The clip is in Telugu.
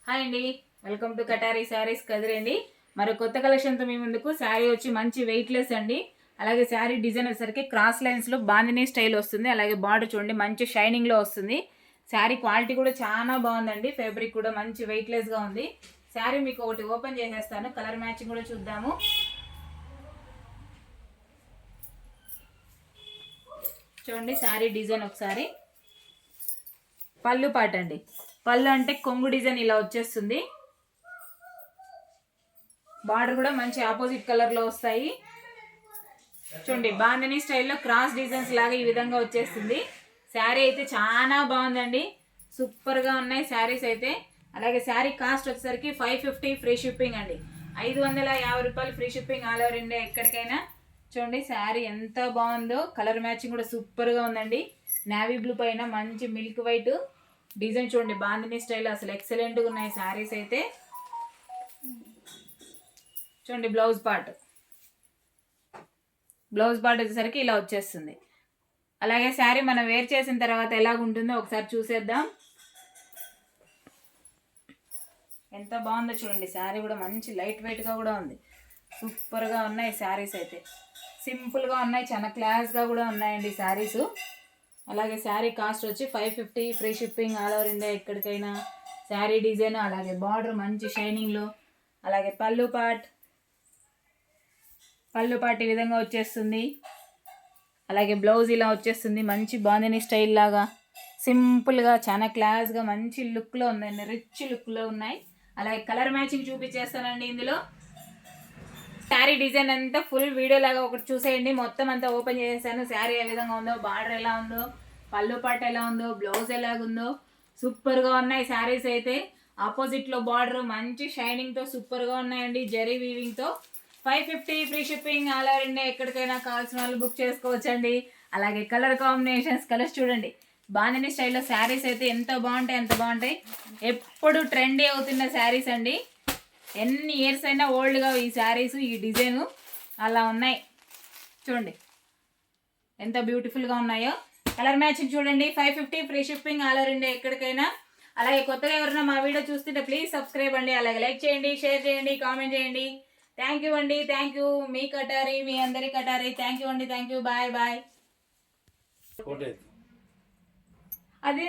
హాయ్ అండి, వెల్కమ్ టు కటారీ శారీస్ కదిరండి. మరి కొత్త కలెక్షన్తో మీ ముందుకు. శారీ వచ్చి మంచి వెయిట్లెస్ అండి. అలాగే శారీ డిజైన్ వచ్చేసరికి క్రాస్ లైన్స్లో బాందినీ స్టైల్ వస్తుంది. అలాగే బార్డర్ చూడండి మంచి షైనింగ్లో వస్తుంది. శారీ క్వాలిటీ కూడా చాలా బాగుందండి. ఫ్యాబ్రిక్ కూడా మంచి వెయిట్లెస్గా ఉంది. శారీ మీకు ఒకటి ఓపెన్ చేసేస్తాను, కలర్ మ్యాచింగ్ కూడా చూద్దాము. చూడండి శారీ డిజైన్ ఒకసారి. పళ్ళు పాట అండి. పళ్ళు అంటే కొంగు డిజైన్ ఇలా వచ్చేస్తుంది. బార్డర్ కూడా మంచి ఆపోజిట్ కలర్లో వస్తాయి. చూడండి బాందినీ స్టైల్లో క్రాస్ డిజైన్స్ లాగా ఈ విధంగా వచ్చేస్తుంది. శారీ అయితే చాలా బాగుందండి, సూపర్గా ఉన్నాయి శారీస్ అయితే. అలాగే శారీ కాస్ట్ వచ్చేసరికి 550 ఫ్రీ షిప్పింగ్ అండి. 550 రూపాయలు free shipping all over India ఎక్కడికైనా. చూడండి శారీ ఎంత బాగుందో, కలర్ మ్యాచింగ్ కూడా సూపర్గా ఉందండి. నేవీ బ్లూ పైన మంచి మిల్క్ వైట్ డిజైన్ చూడండి, బాందినీ స్టైల్ అసలు ఎక్సలెంట్గా ఉన్నాయి శారీస్ అయితే. చూడండి బ్లౌజ్ పార్ట్ వచ్చేసరికి ఇలా వచ్చేస్తుంది. అలాగే శారీ మనం వేర్ చేసిన తర్వాత ఎలాగుంటుందో ఒకసారి చూసేద్దాం. ఎంత బాగుందో చూడండి. శారీ కూడా మంచి లైట్ వెయిట్గా కూడా ఉంది. సూపర్గా ఉన్నాయి శారీస్ అయితే. సింపుల్గా ఉన్నాయి, చాలా క్లాస్గా కూడా ఉన్నాయండి శారీస్. అలాగే శారీ కాస్ట్ వచ్చి 550 free shipping all over India ఎక్కడికైనా. శారీ డిజైన్ అలాగే బార్డర్ మంచి షైనింగ్లో. అలాగే పళ్ళు పార్ట్ ఈ విధంగా వచ్చేస్తుంది. అలాగే బ్లౌజ్ ఇలా వచ్చేస్తుంది. మంచి బాందినీ స్టైల్ లాగా సింపుల్గా చాలా క్లాస్గా మంచి లుక్లో ఉందండి, రిచ్ లుక్లో ఉన్నాయి. అలాగే కలర్ మ్యాచింగ్ చూపించేస్తానండి ఇందులో. శారీ డిజైన్ అంతా ఫుల్ వీడియో లాగా ఒకటి చూసేయండి. మొత్తం అంతా ఓపెన్ చేసేసాను. శారీ ఏ విధంగా ఉందో, బార్డర్ ఎలా ఉందో, పళ్ళు పాట ఎలా ఉందో, బ్లౌజ్ ఎలాగుందో సూపర్గా ఉన్నాయి శారీస్ అయితే. ఆపోజిట్లో బార్డర్ మంచి షైనింగ్తో సూపర్గా ఉన్నాయండి, జరీ వీవింగ్తో. 550 free shipping all over India ఎక్కడికైనా. కావాల్సిన వాళ్ళు బుక్ చేసుకోవచ్చండి. అలాగే కలర్ కాంబినేషన్స్, కలర్స్ చూడండి. బాందినీ స్టైల్లో శారీస్ అయితే ఎంత బాగుంటాయి అంత బాగుంటాయి. ఎప్పుడు ట్రెండీ అవుతున్న శారీస్ అండి. ఎన్ని ఇయర్స్ అయినా ఓల్డ్గా ఈ శారీస్, ఈ డిజైను అలా ఉన్నాయి. చూడండి ఎంత బ్యూటిఫుల్గా ఉన్నాయో. కలర్ మ్యాచింగ్ చూడండి. 550 free shipping all over India ఎక్కడికైనా. అలాగే కొత్తగా ఎవరైనా మా వీడియో చూస్తుంటే ప్లీజ్ సబ్స్క్రైబ్ అండి. అలాగే లైక్ చేయండి, షేర్ చేయండి, కామెంట్ చేయండి. థ్యాంక్ యూ అండి, థ్యాంక్ యూ. మీ కటారీ, మీ అందరి కటారీ. థ్యాంక్ యూ అండి, థ్యాంక్ యూ. Bye bye. అదే